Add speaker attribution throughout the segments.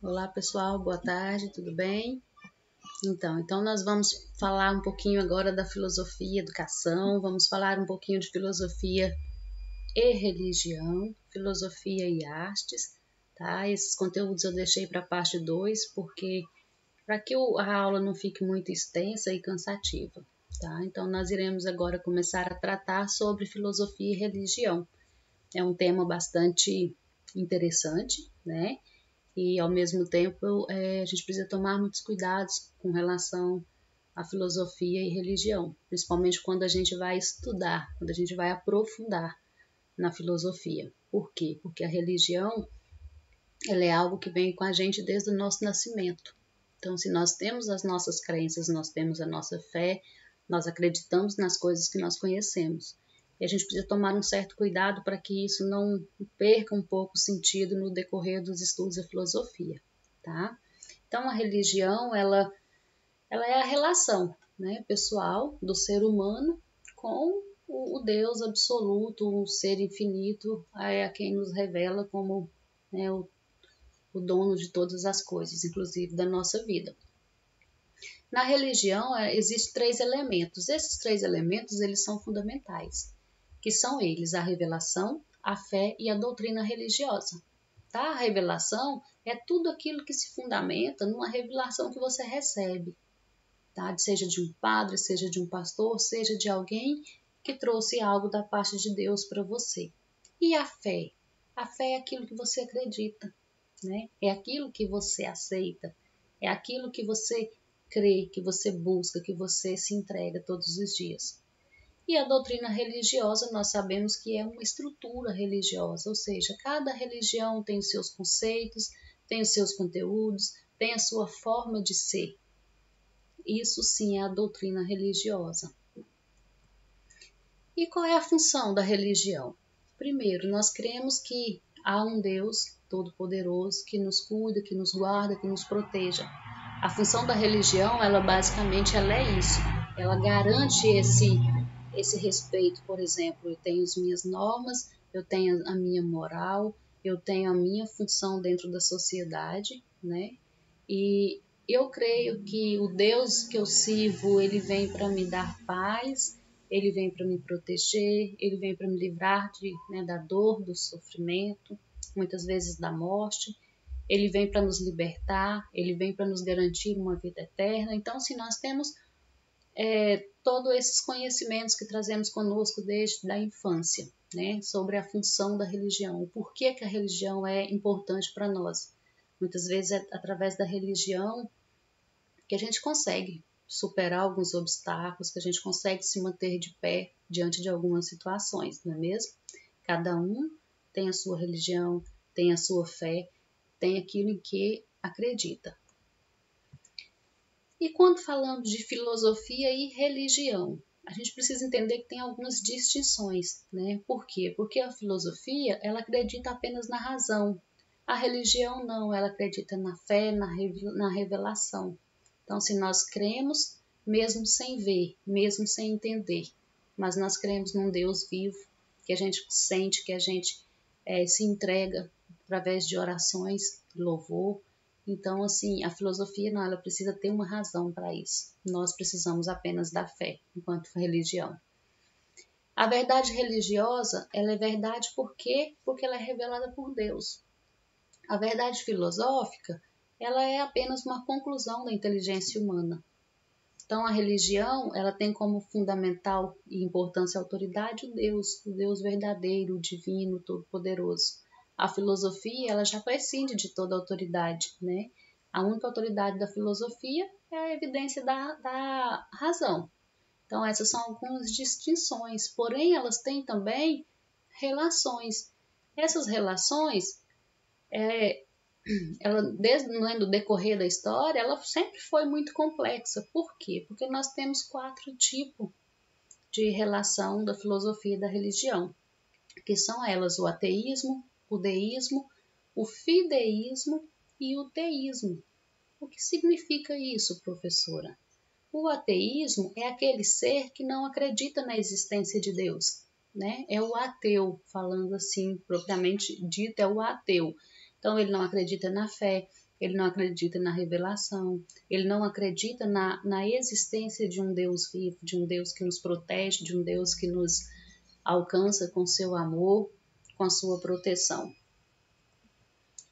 Speaker 1: Olá pessoal, boa tarde, tudo bem? Então nós vamos falar um pouquinho agora da filosofia, educação, vamos falar um pouquinho de filosofia e religião, filosofia e artes, tá? Esses conteúdos eu deixei para a parte 2 porque para que a aula não fique muito extensa e cansativa, tá? Então nós iremos agora começar a tratar sobre filosofia e religião. É um tema bastante interessante, né? E, ao mesmo tempo, a gente precisa tomar muitos cuidados com relação à filosofia e religião, principalmente quando a gente vai estudar, quando a gente vai aprofundar na filosofia. Por quê? Porque a religião ela é algo que vem com a gente desde o nosso nascimento. Então, se nós temos as nossas crenças, nós temos a nossa fé, nós acreditamos nas coisas que nós conhecemos. E a gente precisa tomar um certo cuidado para que isso não perca um pouco o sentido no decorrer dos estudos da filosofia, tá? Então, a religião, ela é a relação, né, pessoal do ser humano com o Deus absoluto, o ser infinito, a quem nos revela como, né, o dono de todas as coisas, inclusive da nossa vida. Na religião, existem 3 elementos. Esses 3 elementos, eles são fundamentais, que são eles a revelação, a fé e a doutrina religiosa. Tá? A revelação é tudo aquilo que se fundamenta numa revelação que você recebe, tá? Seja de um padre, seja de um pastor, seja de alguém que trouxe algo da parte de Deus para você. E a fé? A fé é aquilo que você acredita, né? É aquilo que você aceita, é aquilo que você crê, que você busca, que você se entrega todos os dias. E a doutrina religiosa, nós sabemos que é uma estrutura religiosa, ou seja, cada religião tem os seus conceitos, tem os seus conteúdos, tem a sua forma de ser. Isso sim é a doutrina religiosa. E qual é a função da religião? Primeiro, nós cremos que há um Deus todo-poderoso que nos cuida, que nos guarda, que nos proteja. A função da religião, ela basicamente é isso. Ela garante esse respeito. Por exemplo, eu tenho as minhas normas, eu tenho a minha moral, eu tenho a minha função dentro da sociedade, né? E eu creio que o Deus que eu sirvo, ele vem para me dar paz, ele vem para me proteger, ele vem para me livrar da dor, do sofrimento, muitas vezes da morte. Ele vem para nos libertar, ele vem para nos garantir uma vida eterna. Então, se nós temos todos esses conhecimentos que trazemos conosco desde a infância, né, sobre a função da religião, o porquê que a religião é importante para nós. Muitas vezes é através da religião que a gente consegue superar alguns obstáculos, que a gente consegue se manter de pé diante de algumas situações, não é mesmo? Cada um tem a sua religião, tem a sua fé, tem aquilo em que acredita. E quando falamos de filosofia e religião, a gente precisa entender que tem algumas distinções, né? Por quê? Porque a filosofia, ela acredita apenas na razão. A religião não, ela acredita na fé, na revelação. Então, se nós cremos, mesmo sem ver, mesmo sem entender, mas nós cremos num Deus vivo, que a gente sente, que a gente se entrega através de orações, louvor. Então, assim, a filosofia não, ela precisa ter uma razão para isso. Nós precisamos apenas da fé, enquanto religião. A verdade religiosa, ela é verdade por quê? Porque ela é revelada por Deus. A verdade filosófica, ela é apenas uma conclusão da inteligência humana. Então, a religião, ela tem como fundamental e importância a autoridade o Deus verdadeiro, o divino, todo-poderoso. A filosofia, ela já prescinde de toda autoridade, né? A única autoridade da filosofia é a evidência da razão. Então, essas são algumas distinções, porém, elas têm também relações. Essas relações, ela, desde o decorrer da história, ela sempre foi muito complexa. Por quê? Porque nós temos 4 tipos de relação da filosofia e da religião, que são elas o ateísmo, o deísmo, o fideísmo e o teísmo. O que significa isso, professora? O ateísmo é aquele ser que não acredita na existência de Deus, né? É o ateu, falando assim, propriamente dito, é o ateu. Então, ele não acredita na fé, ele não acredita na revelação, ele não acredita na existência de um Deus vivo, de um Deus que nos protege, de um Deus que nos alcança com seu amor, com a sua proteção.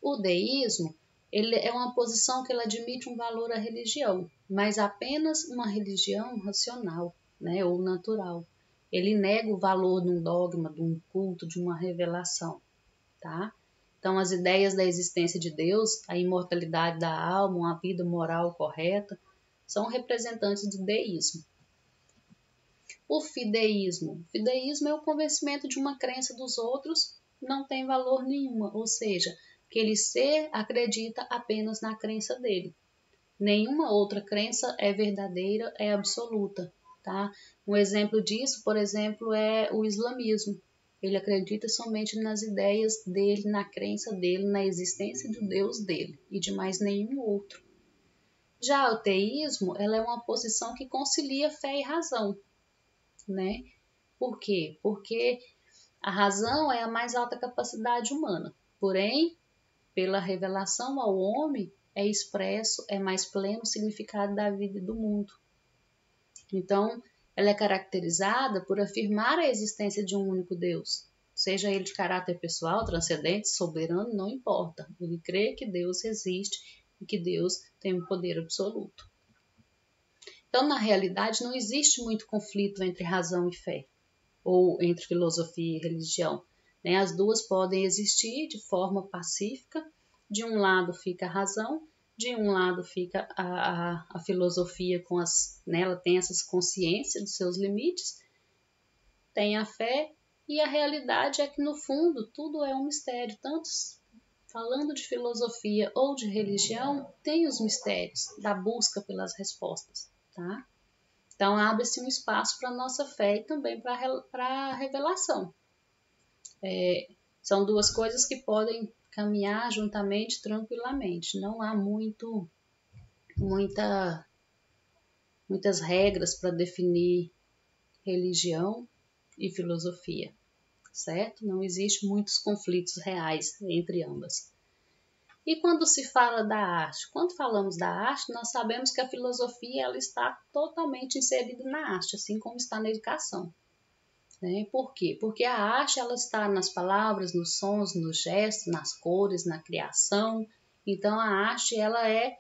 Speaker 1: O deísmo, ele é uma posição que ele admite um valor à religião, mas apenas uma religião racional, né, ou natural. Ele nega o valor de um dogma, de um culto, de uma revelação, tá? Então, as ideias da existência de Deus, a imortalidade da alma, uma vida moral correta, são representantes do deísmo. O fideísmo. O fideísmo é o convencimento de uma crença dos outros não tem valor nenhuma, ou seja, aquele ser acredita apenas na crença dele. Nenhuma outra crença é verdadeira, é absoluta, tá? Um exemplo disso, por exemplo, é o islamismo. Ele acredita somente nas ideias dele, na crença dele, na existência do Deus dele e de mais nenhum outro. Já o teísmo, ela é uma posição que concilia fé e razão, né? Por quê? Porque a razão é a mais alta capacidade humana, porém, pela revelação ao homem, é expresso, é mais pleno o significado da vida e do mundo. Então, ela é caracterizada por afirmar a existência de um único Deus, seja ele de caráter pessoal, transcendente, soberano, não importa. Ele crê que Deus existe e que Deus tem um poder absoluto. Então, na realidade, não existe muito conflito entre razão e fé, ou entre filosofia e religião, né? As duas podem existir de forma pacífica. De um lado fica a razão, de um lado fica a filosofia com né? Ela tem essas consciências dos seus limites, tem a fé, e a realidade é que no fundo tudo é um mistério. Tanto falando de filosofia ou de religião, tem os mistérios da busca pelas respostas, tá? Então, abre-se um espaço para a nossa fé e também para a revelação. São duas coisas que podem caminhar juntamente tranquilamente. Não há muitas regras para definir religião e filosofia, certo? Não existe muitos conflitos reais entre ambas. E quando se fala da arte? Quando falamos da arte, nós sabemos que a filosofia ela está totalmente inserida na arte, assim como está na educação. Né? Por quê? Porque a arte ela está nas palavras, nos sons, nos gestos, nas cores, na criação. Então a arte ela é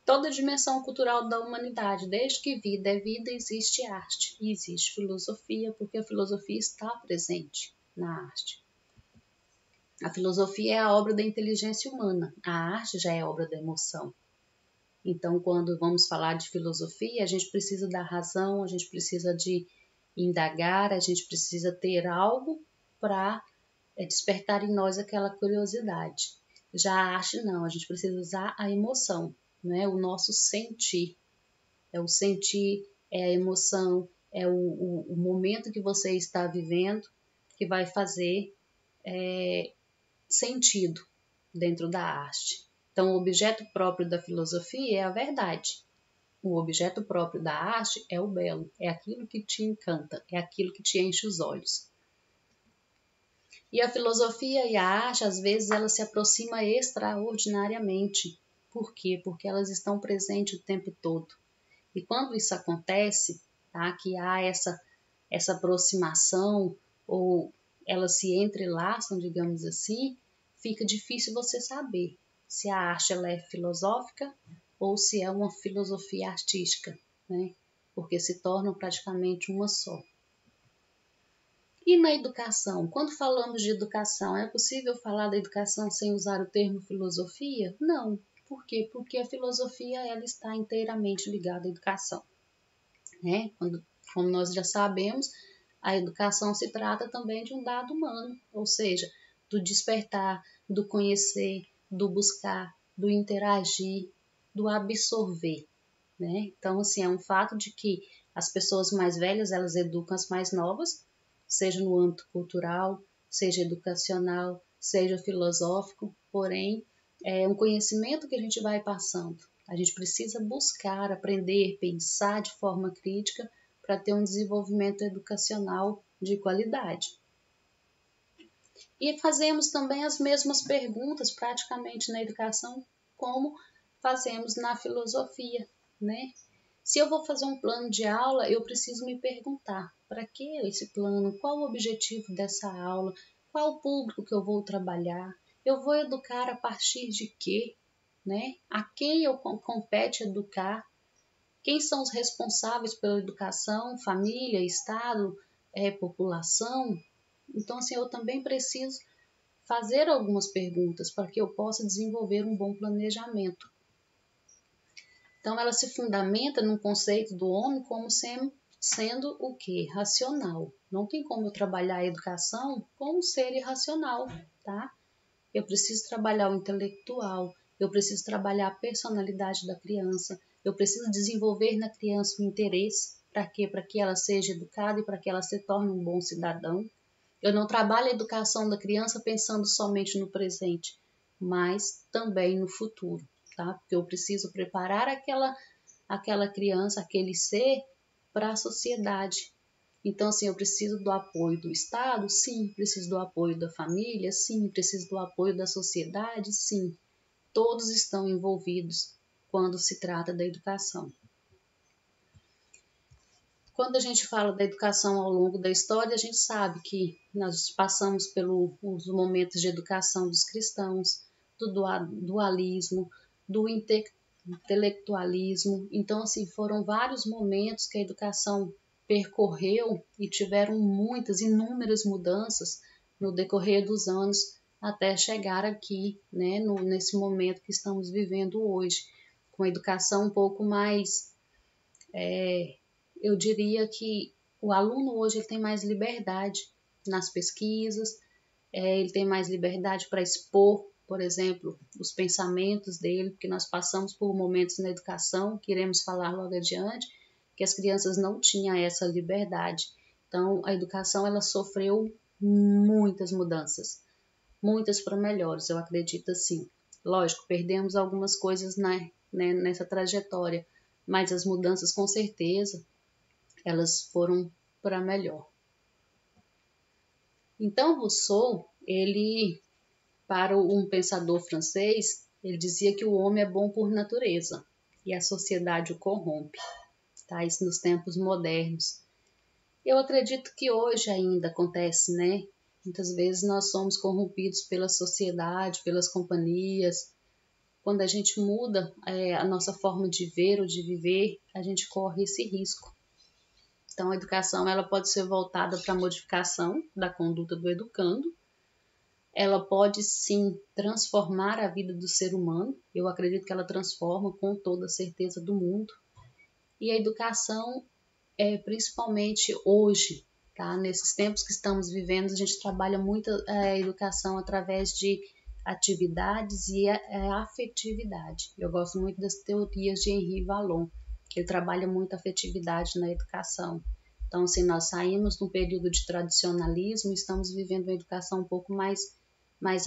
Speaker 1: toda a dimensão cultural da humanidade. Desde que vida é vida, existe arte e existe filosofia, porque a filosofia está presente na arte. A filosofia é a obra da inteligência humana, a arte já é obra da emoção. Então, quando vamos falar de filosofia, a gente precisa da razão, a gente precisa de indagar, a gente precisa ter algo para despertar em nós aquela curiosidade. Já a arte não, a gente precisa usar a emoção, né? O nosso sentir. É o sentir, é a emoção, é o momento que você está vivendo que vai fazer sentido dentro da arte. Então, o objeto próprio da filosofia é a verdade. O objeto próprio da arte é o belo, é aquilo que te encanta, é aquilo que te enche os olhos. E a filosofia e a arte, às vezes, elas se aproximam extraordinariamente. Por quê? Porque elas estão presentes o tempo todo. E quando isso acontece, tá, que há essa aproximação, ou elas se entrelaçam, digamos assim, fica difícil você saber se a arte ela é filosófica ou se é uma filosofia artística, né? Porque se tornam praticamente uma só. E na educação? Quando falamos de educação, é possível falar da educação sem usar o termo filosofia? Não. Por quê? Porque a filosofia ela está inteiramente ligada à educação. Né? Como nós já sabemos, a educação se trata também de um dado humano, ou seja, do despertar, do conhecer, do buscar, do interagir, do absorver. Né? Então, assim, é um fato de que as pessoas mais velhas, elas educam as mais novas, seja no âmbito cultural, seja educacional, seja filosófico, porém, é um conhecimento que a gente vai passando. A gente precisa buscar, aprender, pensar de forma crítica para ter um desenvolvimento educacional de qualidade. E fazemos também as mesmas perguntas praticamente na educação como fazemos na filosofia, né? Se eu vou fazer um plano de aula, eu preciso me perguntar, para que esse plano? Qual o objetivo dessa aula? Qual o público que eu vou trabalhar? Eu vou educar a partir de quê? Né? A quem eu compete educar? Quem são os responsáveis pela educação? Família, Estado, população? Então, assim, eu também preciso fazer algumas perguntas para que eu possa desenvolver um bom planejamento. Então, ela se fundamenta no conceito do homem como sendo o quê? Racional. Não tem como eu trabalhar a educação com um ser irracional, tá? Eu preciso trabalhar o intelectual, eu preciso trabalhar a personalidade da criança, eu preciso desenvolver na criança o interesse. Para quê? Para que ela seja educada e para que ela se torne um bom cidadão. Eu não trabalho a educação da criança pensando somente no presente, mas também no futuro, tá? Porque eu preciso preparar aquela criança, aquele ser para a sociedade. Então, assim, eu preciso do apoio do Estado? Sim. Preciso do apoio da família? Sim. Preciso do apoio da sociedade? Sim. Todos estão envolvidos quando se trata da educação. Quando a gente fala da educação ao longo da história, a gente sabe que nós passamos pelos momentos de educação dos cristãos, do dualismo, do intelectualismo. Então, assim, foram vários momentos que a educação percorreu e tiveram inúmeras mudanças no decorrer dos anos até chegar aqui, né, nesse momento que estamos vivendo hoje, com a educação um pouco mais eu diria que o aluno hoje ele tem mais liberdade nas pesquisas, ele tem mais liberdade para expor, por exemplo, os pensamentos dele, porque nós passamos por momentos na educação, que iremos falar logo adiante, que as crianças não tinham essa liberdade. Então, a educação ela sofreu muitas mudanças, muitas para melhores, eu acredito assim. Lógico, perdemos algumas coisas nessa trajetória, mas as mudanças com certeza elas foram para melhor. Então Rousseau, para um pensador francês, ele dizia que o homem é bom por natureza e a sociedade o corrompe, tá? Isso nos tempos modernos. Eu acredito que hoje ainda acontece, né? Muitas vezes nós somos corrompidos pela sociedade, pelas companhias. Quando a gente muda a nossa forma de ver ou de viver, a gente corre esse risco. Então, a educação ela pode ser voltada para a modificação da conduta do educando. Ela pode, sim, transformar a vida do ser humano. Eu acredito que ela transforma com toda a certeza do mundo. E a educação, principalmente hoje, tá? Nesses tempos que estamos vivendo, a gente trabalha muito a educação através de atividades e a afetividade. Eu gosto muito das teorias de Henri Vallon. Ele trabalha muito a afetividade na educação. Então, se nós saímos de um período de tradicionalismo, estamos vivendo uma educação um pouco mais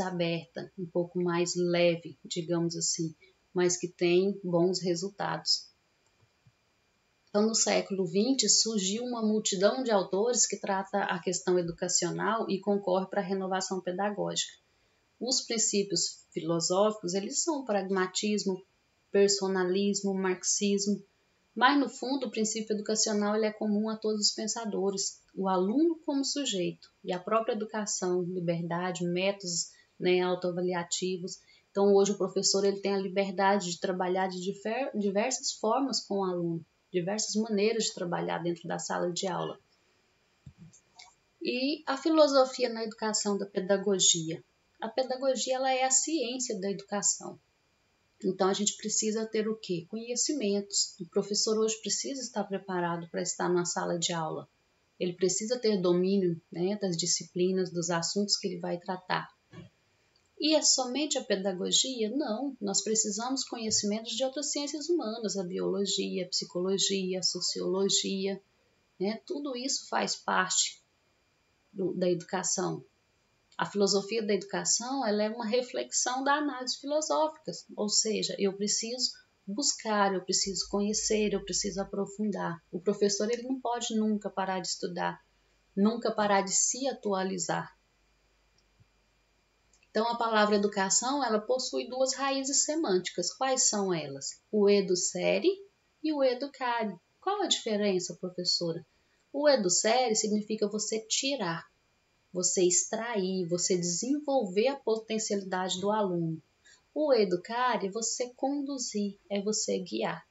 Speaker 1: aberta, um pouco mais leve, digamos assim, mas que tem bons resultados. Então, no século XX, surgiu uma multidão de autores que trata a questão educacional e concorre para a renovação pedagógica. Os princípios filosóficos, eles são o pragmatismo, personalismo, marxismo, mas no fundo o princípio educacional ele é comum a todos os pensadores, o aluno como sujeito e a própria educação, liberdade, métodos, né, autoavaliativos. Então hoje o professor ele tem a liberdade de trabalhar de diversas formas com o aluno, diversas maneiras de trabalhar dentro da sala de aula. E a filosofia na educação da pedagogia. A pedagogia ela é a ciência da educação. Então, a gente precisa ter o quê? Conhecimentos. O professor hoje precisa estar preparado para estar na sala de aula. Ele precisa ter domínio, né, das disciplinas, dos assuntos que ele vai tratar. E é somente a pedagogia? Não. Nós precisamos conhecimentos de outras ciências humanas, a biologia, a psicologia, a sociologia, né? Tudo isso faz parte da educação. A filosofia da educação ela é uma reflexão da análise filosófica, ou seja, eu preciso buscar, eu preciso conhecer, eu preciso aprofundar. O professor ele não pode nunca parar de estudar, nunca parar de se atualizar. Então, a palavra educação, ela possui duas raízes semânticas. Quais são elas? O educere e o educare. Qual a diferença, professora? O educere significa você tirar, você extrair, você desenvolver a potencialidade do aluno. O educare é você conduzir, é você guiar.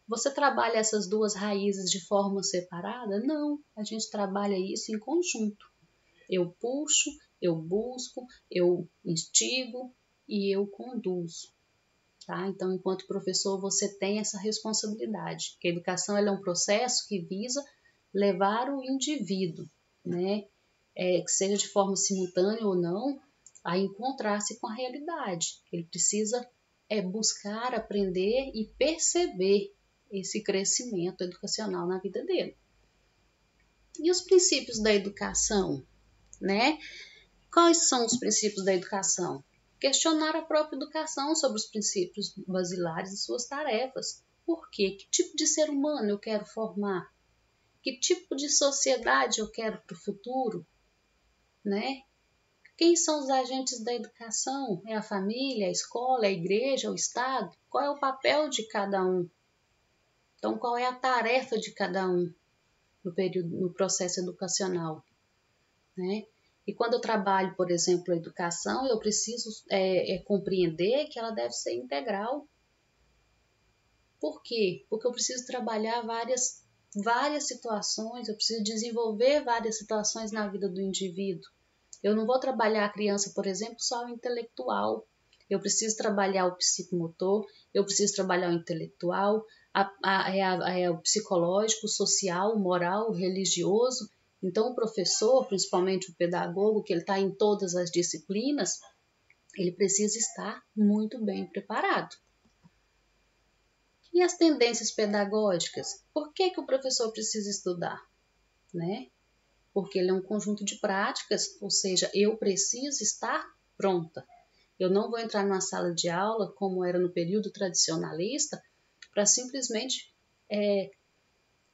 Speaker 1: Você trabalha essas duas raízes de forma separada? Não, a gente trabalha isso em conjunto. Eu puxo, eu busco, eu instigo e eu conduzo. Tá? Então, enquanto professor, você tem essa responsabilidade. Que a educação ela é um processo que visa levar o indivíduo, né, que seja de forma simultânea ou não, a encontrar-se com a realidade. Ele precisa buscar, aprender e perceber esse crescimento educacional na vida dele. E os princípios da educação, né? Quais são os princípios da educação? Questionar a própria educação sobre os princípios basilares e suas tarefas. Por quê? Que tipo de ser humano eu quero formar? Que tipo de sociedade eu quero para o futuro? Né? Quem são os agentes da educação? É a família, a escola, a igreja, o Estado? Qual é o papel de cada um? Então, qual é a tarefa de cada um no processo educacional? Né? E quando eu trabalho, por exemplo, a educação, eu preciso compreender que ela deve ser integral. Por quê? Porque eu preciso trabalhar várias situações, eu preciso desenvolver várias situações na vida do indivíduo. Eu não vou trabalhar a criança, por exemplo, só o intelectual. Eu preciso trabalhar o psicomotor, eu preciso trabalhar o intelectual, o psicológico, o social, o moral, o religioso. Então, o professor, principalmente o pedagogo, que ele está em todas as disciplinas, ele precisa estar muito bem preparado. E as tendências pedagógicas? Por que o professor precisa estudar? Né? Porque ele é um conjunto de práticas, ou seja, eu preciso estar pronta. Eu não vou entrar numa sala de aula, como era no período tradicionalista, para simplesmente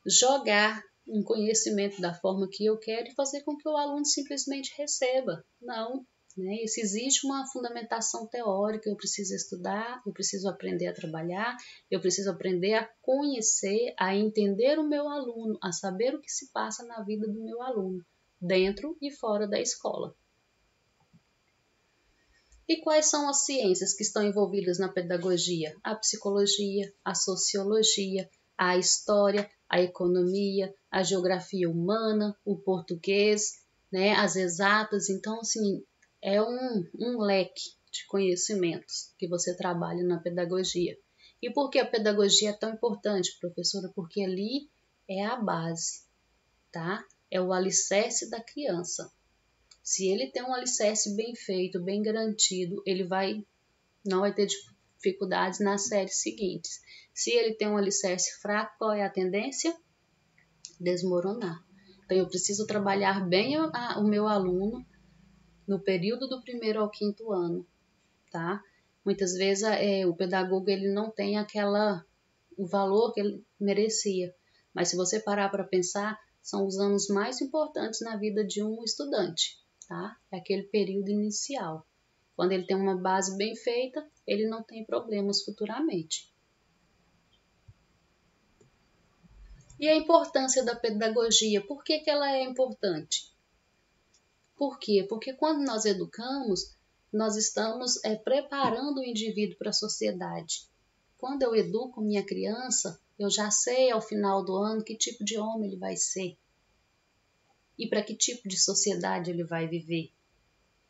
Speaker 1: jogar um conhecimento da forma que eu quero e fazer com que o aluno simplesmente receba. Não, né? Isso exige uma fundamentação teórica, eu preciso estudar, eu preciso aprender a trabalhar, eu preciso aprender a conhecer, a entender o meu aluno, a saber o que se passa na vida do meu aluno, dentro e fora da escola. E quais são as ciências que estão envolvidas na pedagogia? A psicologia, a sociologia, a história, a economia, a geografia humana, o português, né, as exatas. Então, assim, é um leque de conhecimentos que você trabalha na pedagogia. E por que a pedagogia é tão importante, professora? Porque ali é a base, tá? É o alicerce da criança. Se ele tem um alicerce bem feito, bem garantido, ele não vai ter dificuldades nas séries seguintes. Se ele tem um alicerce fraco, qual é a tendência? Desmoronar. Então, eu preciso trabalhar bem o meu aluno no período do 1º ao 5º ano, tá? Muitas vezes o pedagogo ele não tem o valor que ele merecia, mas se você parar para pensar, são os anos mais importantes na vida de um estudante. Tá? É aquele período inicial. Quando ele tem uma base bem feita, ele não tem problemas futuramente. E a importância da pedagogia? Por que ela é importante? Por quê? Porque quando nós educamos, nós estamos preparando o indivíduo para a sociedade. Quando eu educo minha criança, eu já sei ao final do ano que tipo de homem ele vai ser e para que tipo de sociedade ele vai viver.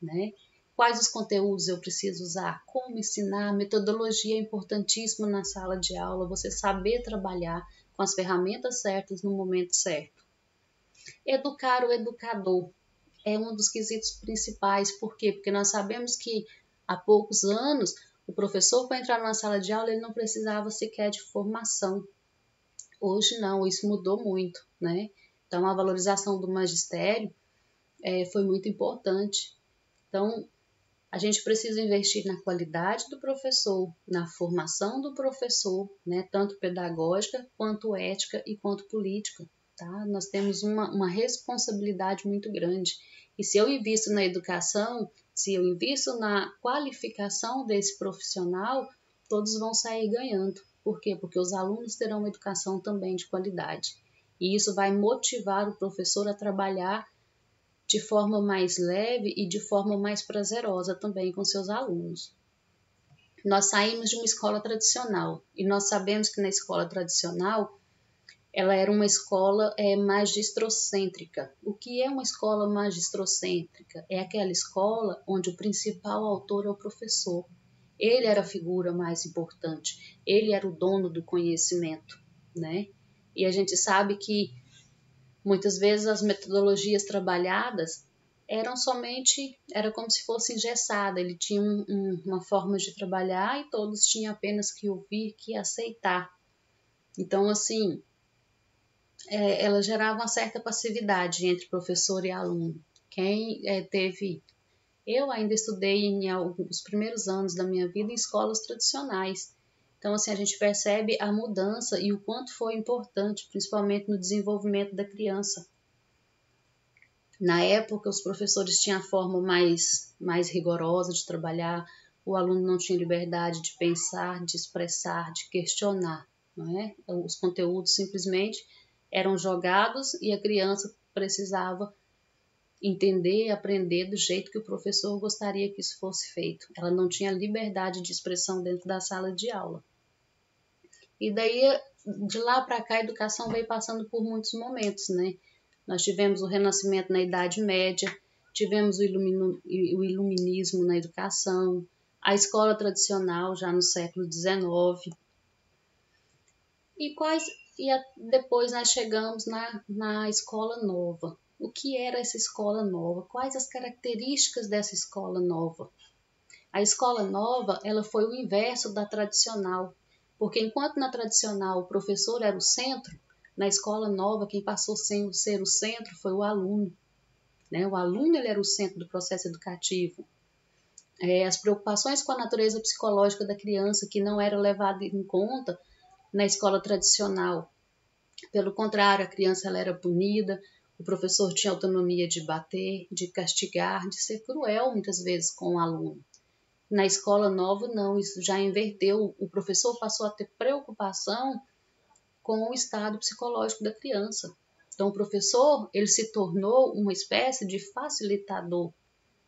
Speaker 1: Né? Quais os conteúdos eu preciso usar, como ensinar, metodologia é importantíssima na sala de aula, você saber trabalhar com as ferramentas certas no momento certo. Educar o educador é um dos quesitos principais, por quê? Porque nós sabemos que há poucos anos o professor para entrar numa sala de aula ele não precisava sequer de formação. Hoje não, isso mudou muito, né? Então a valorização do magistério foi muito importante. Então, a gente precisa investir na qualidade do professor, na formação do professor, né, tanto pedagógica, quanto ética e quanto política. Tá? Nós temos uma responsabilidade muito grande. E se eu invisto na educação, Se eu invisto na qualificação desse profissional, todos vão sair ganhando. Por quê? Porque os alunos terão uma educação também de qualidade. E isso vai motivar o professor a trabalhar de forma mais leve e de forma mais prazerosa também com seus alunos. Nós saímos de uma escola tradicional e nós sabemos que na escola tradicional ela era uma escola magistrocêntrica. O que é uma escola magistrocêntrica? É aquela escola onde o principal autor é o professor. Ele era a figura mais importante, ele era o dono do conhecimento, né? E a gente sabe que muitas vezes as metodologias trabalhadas era como se fosse engessada, ele tinha uma forma de trabalhar e todos tinham apenas que ouvir, que aceitar. Então, assim, ela gerava uma certa passividade entre professor e aluno. Eu ainda estudei os primeiros anos da minha vida em escolas tradicionais. Então, assim, a gente percebe a mudança e o quanto foi importante, principalmente no desenvolvimento da criança. Na época, os professores tinham a forma mais rigorosa de trabalhar, o aluno não tinha liberdade de pensar, de expressar, de questionar, não é? Os conteúdos simplesmente eram jogados e a criança precisava entender e aprender do jeito que o professor gostaria que isso fosse feito. Ela não tinha liberdade de expressão dentro da sala de aula. E daí, de lá para cá, a educação veio passando por muitos momentos, né? Nós tivemos o Renascimento na Idade Média, tivemos o Iluminismo na educação, a escola tradicional já no século XIX. Depois nós chegamos na escola nova. O que era essa escola nova? Quais as características dessa escola nova? A escola nova, ela foi o inverso da tradicional, porque enquanto na tradicional o professor era o centro, na escola nova quem passou a ser o centro foi o aluno. Né? O aluno ele era o centro do processo educativo. As preocupações com a natureza psicológica da criança que não eram levadas em conta na escola tradicional. Pelo contrário, a criança ela era punida, o professor tinha autonomia de bater, de castigar, de ser cruel muitas vezes com o aluno. Na escola nova, não, isso já inverteu. O professor passou a ter preocupação com o estado psicológico da criança. Então, o professor ele se tornou uma espécie de facilitador,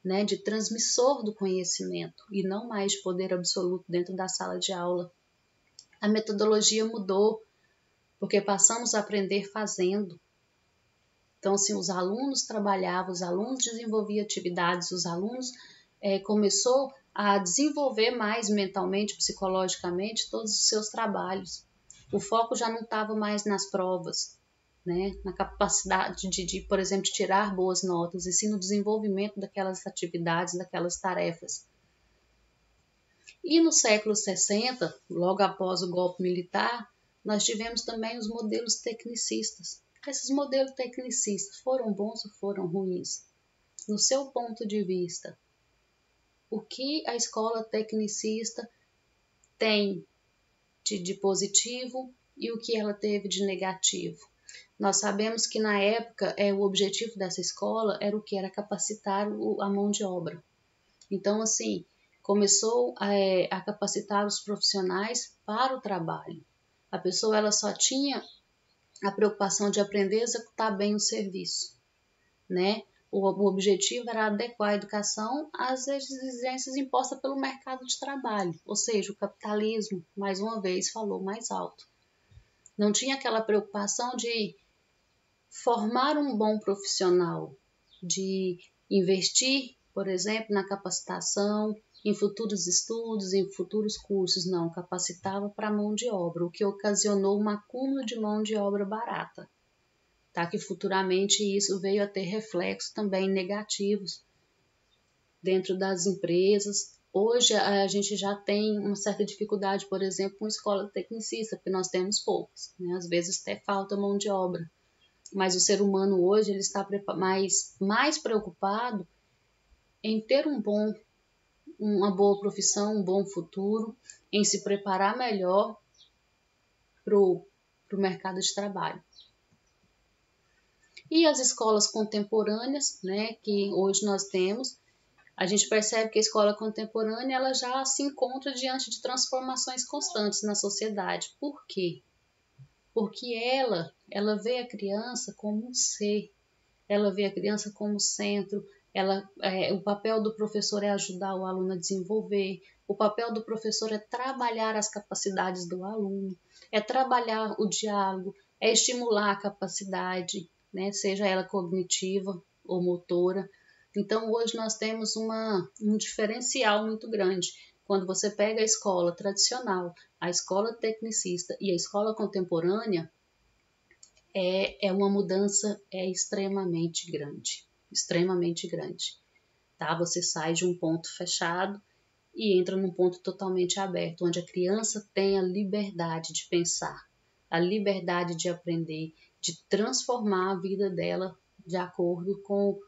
Speaker 1: né, de transmissor do conhecimento e não mais de poder absoluto dentro da sala de aula. A metodologia mudou, porque passamos a aprender fazendo. Então, assim, os alunos trabalhavam, os alunos desenvolviam atividades, os alunos começou a desenvolver mais mentalmente, psicologicamente, todos os seus trabalhos. O foco já não estava mais nas provas, né? Na capacidade de, por exemplo, de tirar boas notas, e sim no desenvolvimento daquelas atividades, daquelas tarefas. E no século 60, logo após o golpe militar, nós tivemos também os modelos tecnicistas. Esses modelos tecnicistas foram bons ou foram ruins? No seu ponto de vista, o que a escola tecnicista tem de positivo e o que ela teve de negativo? Nós sabemos que na época o objetivo dessa escola era o que? Era capacitar a mão de obra. Então, assim, começou a capacitar os profissionais para o trabalho. A pessoa ela só tinha a preocupação de aprender a executar bem o serviço, né? O objetivo era adequar a educação às exigências impostas pelo mercado de trabalho, ou seja, o capitalismo, mais uma vez, falou mais alto. Não tinha aquela preocupação de formar um bom profissional, de investir, por exemplo, na capacitação, em futuros estudos, em futuros cursos. Não, capacitava para mão de obra, o que ocasionou um acúmulo de mão de obra barata. Tá? Que futuramente isso veio a ter reflexos também negativos dentro das empresas. Hoje a gente já tem uma certa dificuldade, por exemplo, com escola tecnicista, porque nós temos poucos, né? Às vezes até falta mão de obra. Mas o ser humano hoje ele está mais preocupado em ter uma boa profissão, um bom futuro, em se preparar melhor para o mercado de trabalho. E as escolas contemporâneas, né, que hoje nós temos, A gente percebe que a escola contemporânea ela já se encontra diante de transformações constantes na sociedade. Por quê? Porque ela vê a criança como um ser, ela vê a criança como centro, o papel do professor é ajudar o aluno a desenvolver, o papel do professor é trabalhar as capacidades do aluno, é trabalhar o diálogo, é estimular a capacidade, né, seja ela cognitiva ou motora. Então, hoje nós temos um diferencial muito grande. Quando você pega a escola tradicional, a escola tecnicista e a escola contemporânea, é uma mudança extremamente grande, tá? Você sai de um ponto fechado e entra num ponto totalmente aberto, onde a criança tem a liberdade de pensar, a liberdade de aprender, de transformar a vida dela de acordo com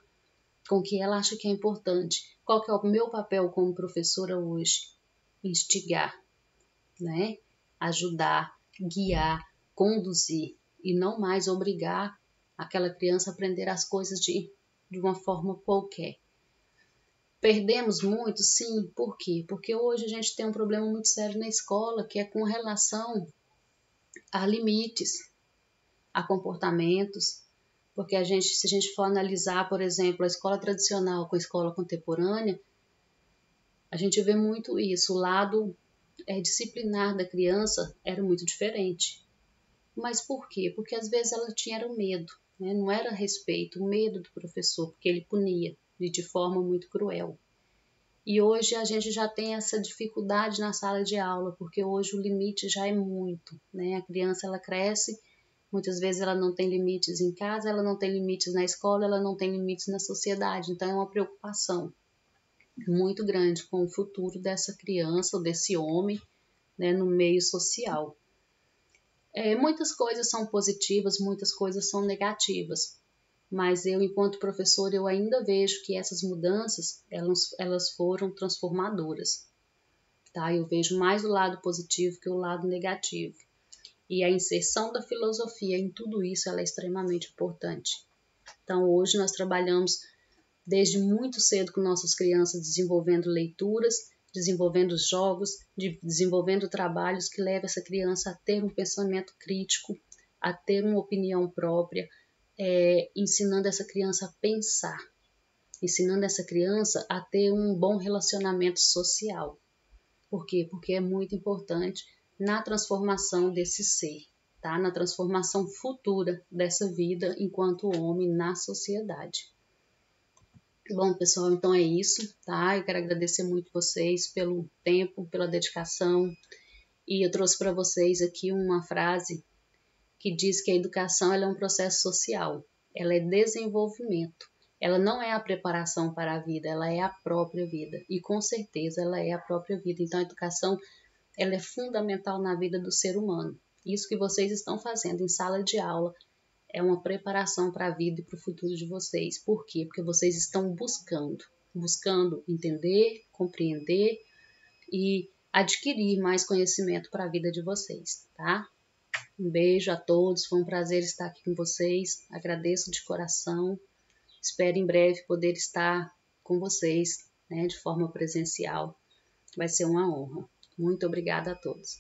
Speaker 1: o que ela acha que é importante. Qual que é o meu papel como professora hoje? Instigar, né? Ajudar, guiar, conduzir e não mais obrigar aquela criança a aprender as coisas de uma forma qualquer. Perdemos muito? Sim. Por quê? Porque hoje a gente tem um problema muito sério na escola, que é com relação a limites, a comportamentos, porque se a gente for analisar, por exemplo, a escola tradicional com a escola contemporânea, a gente vê muito isso, o lado disciplinar da criança era muito diferente. Mas por quê? Porque às vezes ela tinha o medo, né? Não era respeito, o medo do professor, porque ele punia de forma muito cruel. E hoje a gente já tem essa dificuldade na sala de aula, porque hoje o limite já é muito, né? A criança ela cresce, muitas vezes ela não tem limites em casa, ela não tem limites na escola, ela não tem limites na sociedade. Então é uma preocupação muito grande com o futuro dessa criança ou desse homem, né, no meio social. Muitas coisas são positivas, muitas coisas são negativas, mas eu, enquanto professor, eu ainda vejo que essas mudanças, elas foram transformadoras, tá? Eu vejo mais o lado positivo que o lado negativo. E a inserção da filosofia em tudo isso, ela é extremamente importante. Então, hoje nós trabalhamos desde muito cedo com nossas crianças, desenvolvendo leituras, desenvolvendo jogos, desenvolvendo trabalhos que levam essa criança a ter um pensamento crítico, a ter uma opinião própria, ensinando essa criança a pensar, ensinando essa criança a ter um bom relacionamento social. Por quê? Porque é muito importante na transformação desse ser, tá? Na transformação futura dessa vida enquanto homem na sociedade. Bom, pessoal, então é isso, tá? Eu quero agradecer muito vocês pelo tempo, pela dedicação, e eu trouxe para vocês aqui uma frase que diz que a educação ela é um processo social, ela é desenvolvimento, ela não é a preparação para a vida, ela é a própria vida, e com certeza ela é a própria vida. Então a educação ela é fundamental na vida do ser humano. Isso que vocês estão fazendo em sala de aula é uma preparação para a vida e para o futuro de vocês. Por quê? Porque vocês estão buscando entender, compreender e adquirir mais conhecimento para a vida de vocês, tá? Um beijo a todos, foi um prazer estar aqui com vocês, agradeço de coração, espero em breve poder estar com vocês, né, de forma presencial, vai ser uma honra. Muito obrigada a todos.